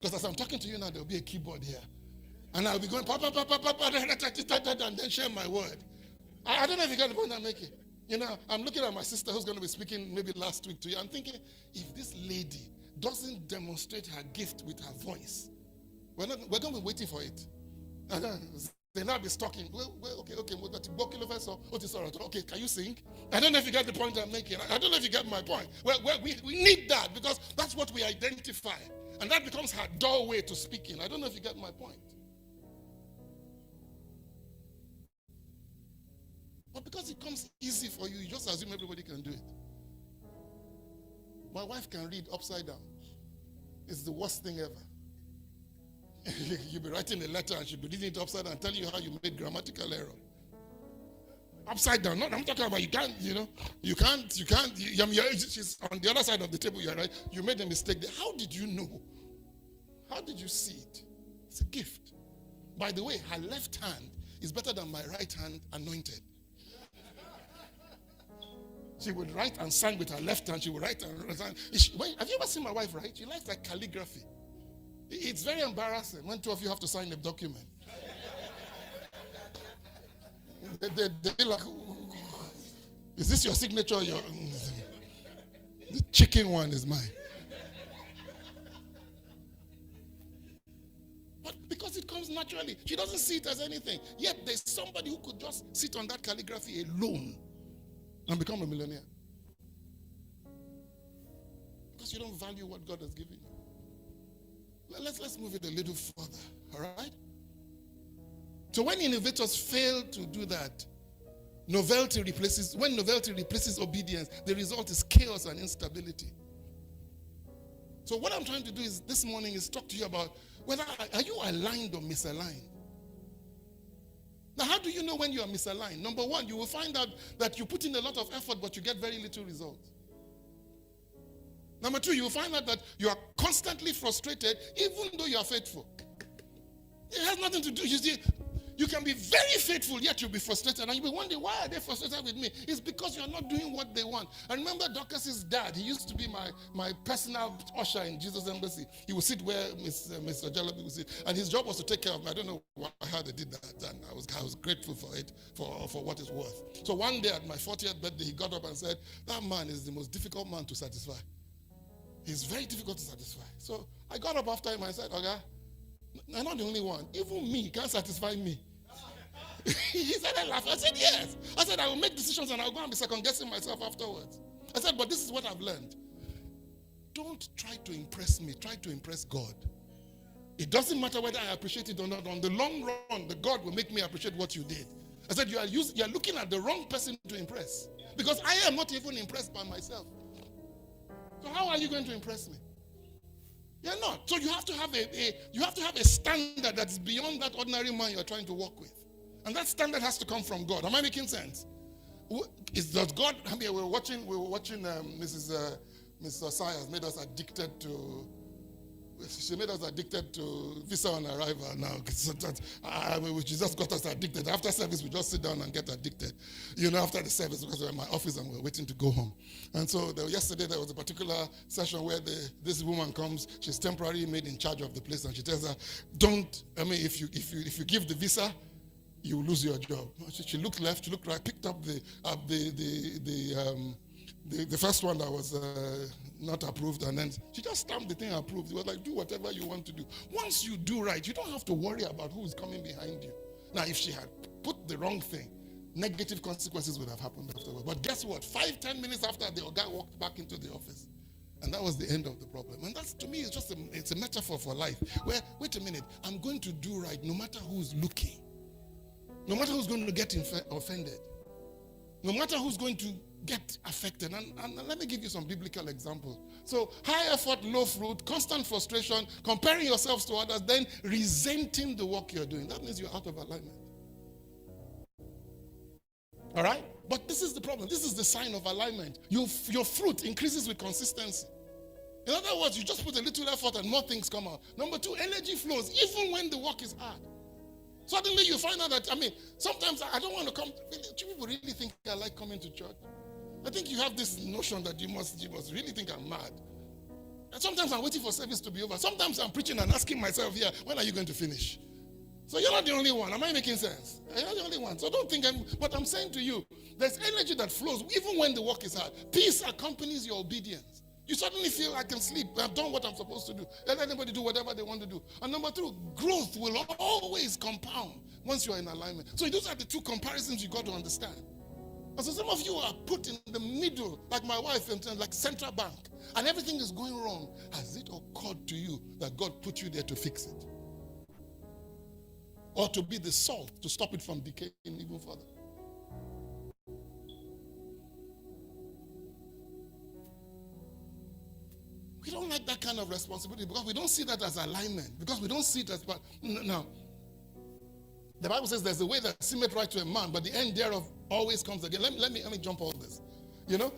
Because as I'm talking to you now, there'll be a keyboard here. And I'll be going, and then share my word. I don't know if you get the point I'm making. You know, I'm looking at my sister who's going to be speaking maybe last week to you. I'm thinking, if this lady doesn't demonstrate her gift with her voice, we're going to be waiting for it. And then they now be stalking. Well, okay. Okay, can you sing? I don't know if you get the point I'm making. I don't know if you get my point. Well, we need that because that's what we identify. And that becomes her doorway to speaking. I don't know if you get my point. But because it comes easy for you, you just assume everybody can do it. My wife can read upside down. It's the worst thing ever. You'll be writing a letter and she'll be reading it upside down and telling you how you made grammatical error. Upside down. I'm talking about you can't, she's on the other side of the table, you're right. You made a mistake there. How did you know? How did you see it? It's a gift. By the way, her left hand is better than my right hand anointed. She would write and sign with her left hand. She would write and sign. Have you ever seen my wife write? She likes like calligraphy. It's very embarrassing when two of you have to sign a document. They're like, is this your signature? The chicken one is mine. But because it comes naturally, she doesn't see it as anything. Yet there's somebody who could just sit on that calligraphy alone and become a millionaire. Because you don't value what God has given you. Let's move it a little further, all right? So when innovators fail to do that, when novelty replaces obedience, the result is chaos and instability. So what I'm trying to do is this morning is talk to you about whether are you aligned or misaligned? Now, how do you know when you are misaligned? Number one, you will find out that you put in a lot of effort, but you get very little results. Number two, you will find out that you are constantly frustrated, even though you are faithful. It has nothing to do. You see, you can be very faithful, yet you'll be frustrated. And you'll be wondering, why are they frustrated with me? It's because you're not doing what they want. I remember Dorcas's dad. He used to be my personal usher in Jesus Embassy. He would sit where Mr. Jalabi would sit. And his job was to take care of me. I don't know how they did that. And I was grateful for it, for what it's worth. So one day at my 40th birthday, he got up and said, that man is the most difficult man to satisfy. He's very difficult to satisfy. So I got up after him and I said, okay, I'm not the only one. Even me can't satisfy me. He said, I laughed. I said, yes. I said, I will make decisions and I'll go and be second-guessing myself afterwards. I said, but this is what I've learned. Don't try to impress me. Try to impress God. It doesn't matter whether I appreciate it or not. On the long run, the God will make me appreciate what you did. I said, you are looking at the wrong person to impress. Because I am not even impressed by myself. So how are you going to impress me? You're not. So you have to have a standard that's beyond that ordinary man you're trying to work with. And that standard has to come from God. Am I making sense? Does God? I mean, we were watching. Mrs. Osai has made us addicted to. She made us addicted to visa on arrival now. She just got us addicted. After service, we just sit down and get addicted. After the service, because we're in my office and we're waiting to go home. And so yesterday there was a particular session where this woman comes. She's temporarily made in charge of the place, and she tells her, if you give the visa, you will lose your job. She looked left, she looked right, picked up the first one that was not approved, and then she just stamped the thing approved. It was like, do whatever you want to do. Once you do right, you don't have to worry about who is coming behind you. Now, if she had put the wrong thing, negative consequences would have happened afterwards. But guess what? 5-10 minutes after, the guy walked back into the office. And that was the end of the problem. And that's, to me, it's a metaphor for life. Where, wait a minute, I'm going to do right no matter who's looking. No matter who's going to get offended. No matter who's going to get affected. And let me give you some biblical examples. So, high effort, low fruit, constant frustration, comparing yourselves to others, then resenting the work you're doing. That means you're out of alignment. All right? But this is the problem. This is the sign of alignment. Your fruit increases with consistency. In other words, you just put a little effort and more things come out. Number two, energy flows even when the work is hard. Suddenly you find out that, sometimes I don't want to come. Do people really think I like coming to church? I think you have this notion that you must really think I'm mad. And sometimes I'm waiting for service to be over. Sometimes I'm preaching and asking myself here, when are you going to finish? So you're not the only one. Am I making sense? You're not the only one. So don't think what I'm saying to you. There's energy that flows even when the work is hard. Peace accompanies your obedience. You suddenly feel I can sleep. I've done what I'm supposed to do. Let anybody do whatever they want to do. And number two, growth will always compound once you're in alignment. So those are the two comparisons you got to understand. And so some of you are put in the middle, like my wife, like central bank, and everything is going wrong. Has it occurred to you that God put you there to fix it? Or to be the salt to stop it from decaying even further? We don't like that kind of responsibility because we don't see that as alignment. Because we don't see it as part. Now, the Bible says there's a way that seemeth right to a man, but the end thereof always comes again. Let me jump all this. You know,